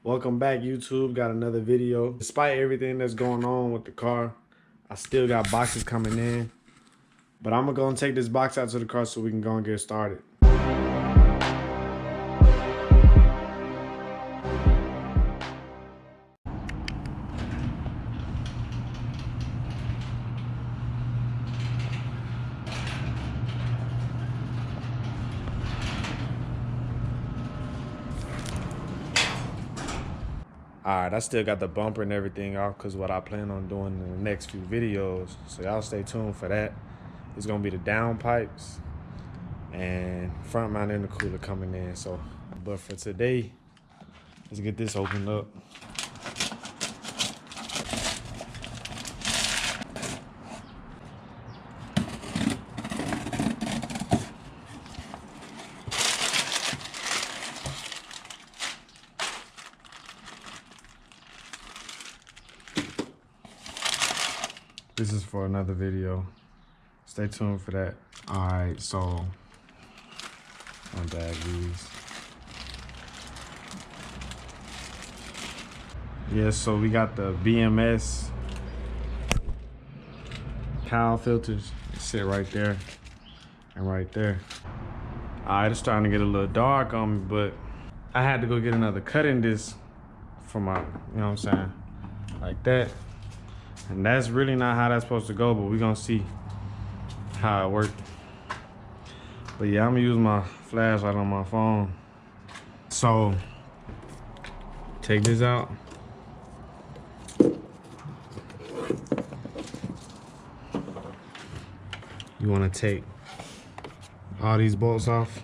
Welcome back, YouTube. Got another video. Despite everything that's going on with the car, I still got boxes coming in. But I'm gonna go and take this box out to the car so we can go and get started. Alright, I still got the bumper and everything off because what I plan on doing in the next few videos. So y'all stay tuned for that. It's gonna be the down pipes and front mount intercooler coming in. But for today, let's get this opened up. This is for another video. Stay tuned for that. All right, so unbag these. Yeah, so we got the BMS cowl filters. They sit right there and right there. All right, it's starting to get a little dark on me, but I had to go get another cutting disc for my, you know what I'm saying, like that. And that's really not how that's supposed to go, but we're gonna see how it works. But yeah, I'm gonna use my flashlight on my phone. So, take this out. You wanna take all these bolts off.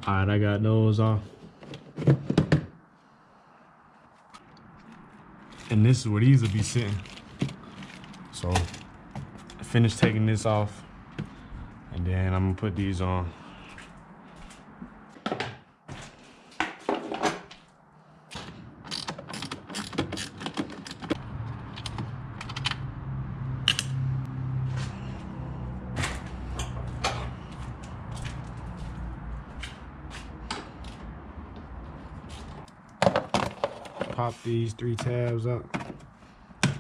All right, I got those off. And this is where these will be sitting. So I finished taking this off and then I'm gonna put these on. Pop these 3 tabs up.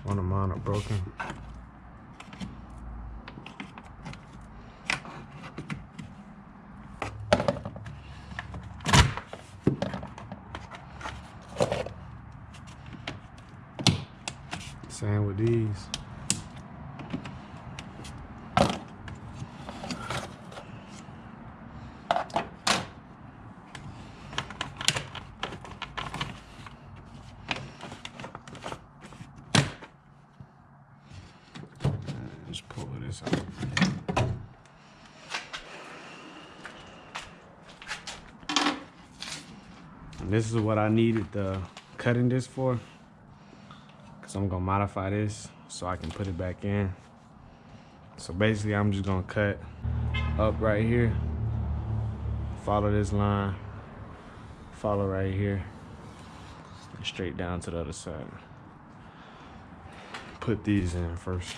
One of mine are broken. Same with these. Just pull this out. And this is what I needed the cutting disc for, because I'm gonna modify this so I can put it back in. So basically I'm just gonna cut up right here, follow this line, follow right here, and straight down to the other side. Put these in first.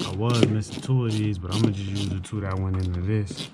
I was missing 2 of these, but I'm gonna just use the 2 that went into this.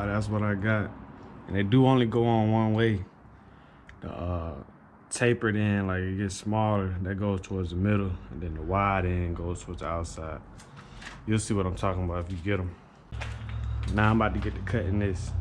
That's what I got. And they do only go on one way. The tapered end, like it gets smaller, that goes towards the middle, and then the wide end goes towards the outside. You'll see what I'm talking about if you get them. Now I'm about to get to cutting this.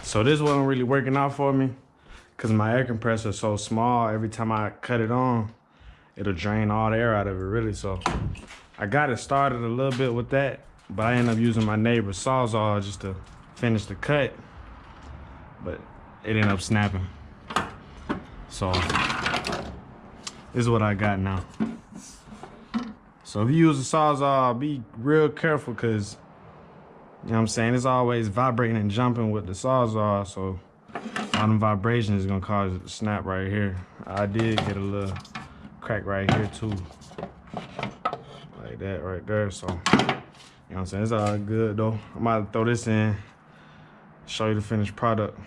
So this wasn't really working out for me because my air compressor is so small. Every time I cut it on, it'll drain all the air out of it, really. So I got it started a little bit with that, but I ended up using my neighbor's Sawzall just to finish the cut, but it ended up snapping. So this is what I got now. So if you use a Sawzall, be real careful because, you know what I'm saying, it's always vibrating and jumping with the Sawzall, so all them vibrations is gonna cause it to snap right here. I did get a little crack right here too, like that right there. So, you know what I'm saying, it's all good though. I'm about to throw this in, show you the finished product.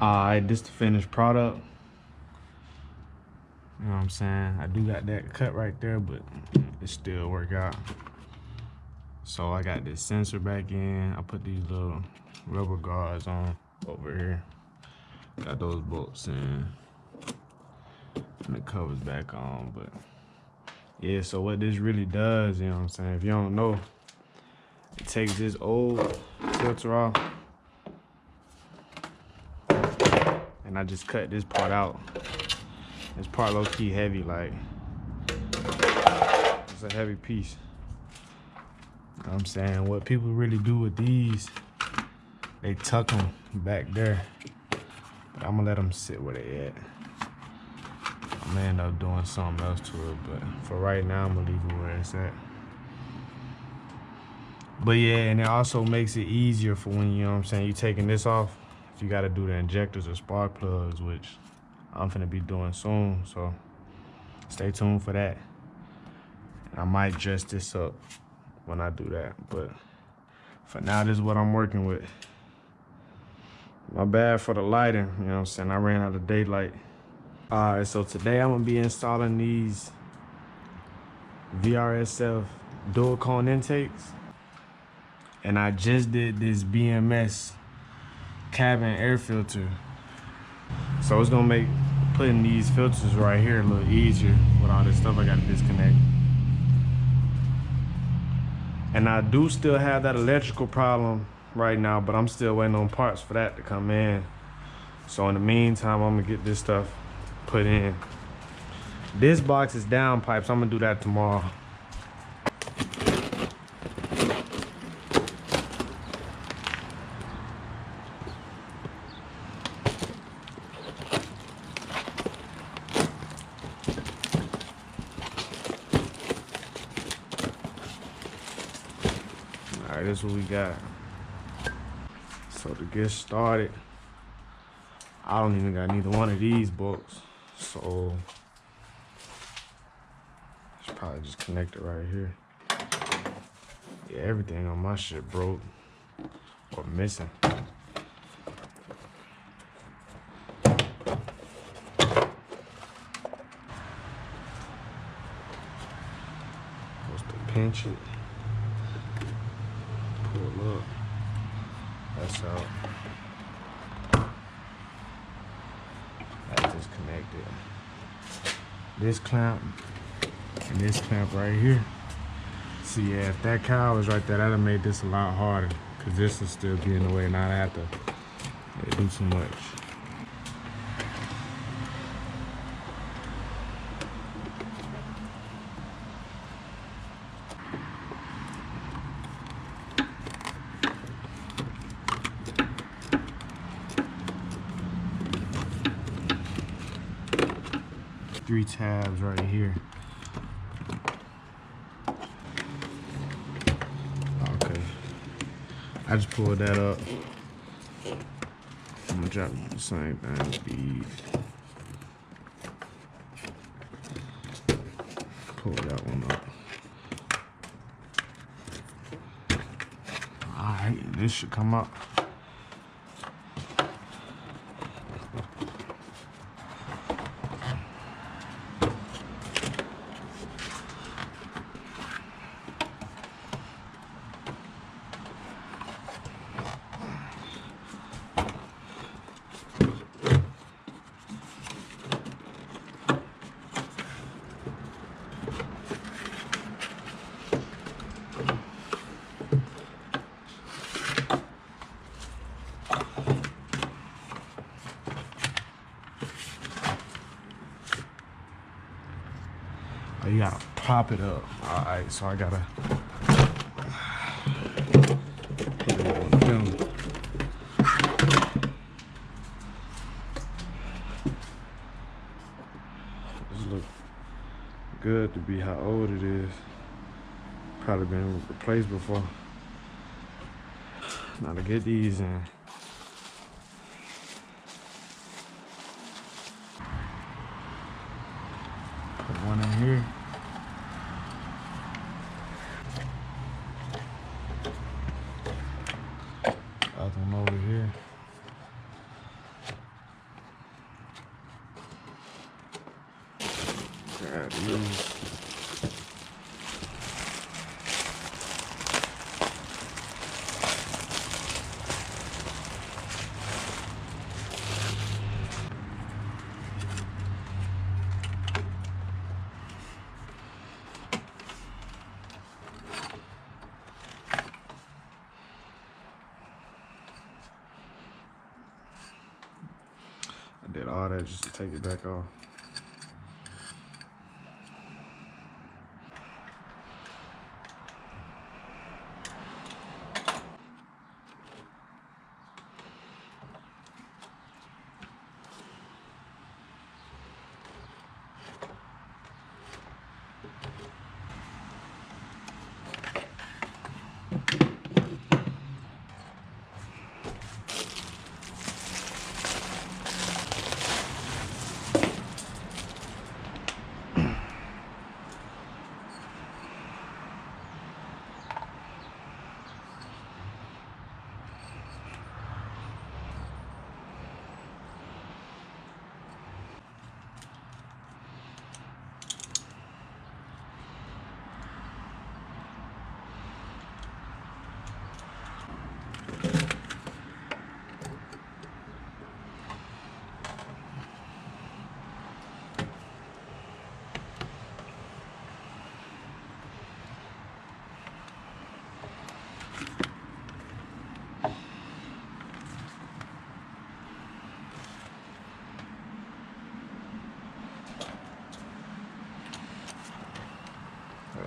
Alright, this the finished product. You know what I'm saying? I do got that cut right there, but it still work out. So I got this sensor back in. I put these little rubber guards on over here. Got those bolts in. And the cover's back on, but yeah, so what this really does, you know what I'm saying? If you don't know, it takes this old filter off. And I just cut this part out. This part low-key heavy, like, it's a heavy piece. You know what I'm saying? What people really do with these, they tuck them back there. But I'm gonna let them sit where they at. I may end up doing something else to it, but for right now, I'm gonna leave it where it's at. But yeah, and it also makes it easier for when, you know what I'm saying, you taking this off, if you gotta do the injectors or spark plugs, which I'm finna be doing soon, so stay tuned for that. And I might dress this up when I do that, but for now, this is what I'm working with. My bad for the lighting, you know what I'm saying? I ran out of daylight. All right, so today I'm gonna be installing these VRSF dual cone intakes. And I just did this BMS cabin air filter. So it's gonna make putting these filters right here a little easier with all this stuff I gotta disconnect. And I do still have that electrical problem right now, but I'm still waiting on parts for that to come in. So in the meantime, I'm gonna get this stuff put in. This box is down pipes. I'm gonna do that tomorrow. All right, this is what we got. So to get started, I don't even got neither one of these bolts. So should probably just connect it right here. Yeah, everything on my shit broke or missing. Supposed to pinch it, pull up. That's out. That's disconnected. This clamp and this clamp right here. See, yeah, if that cowl was right there, that'd have made this a lot harder, because this will still be in the way. Now I have to do too much. Three tabs right here. I just pulled that up. I'm gonna drop the same thing, speed. Pull that one up. Alright, this should come up. You gotta pop it up. Alright, so I gotta put it on them. This look good to be how old it is. Probably been replaced before. Now to get these in. Put one in here. Other one over here. Grab these. I did all that just to take it back off.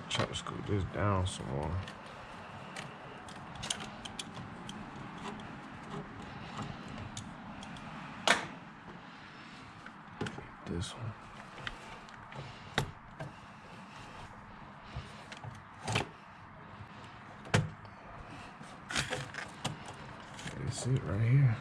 Try to scoot this down some more. This one. That's it right here.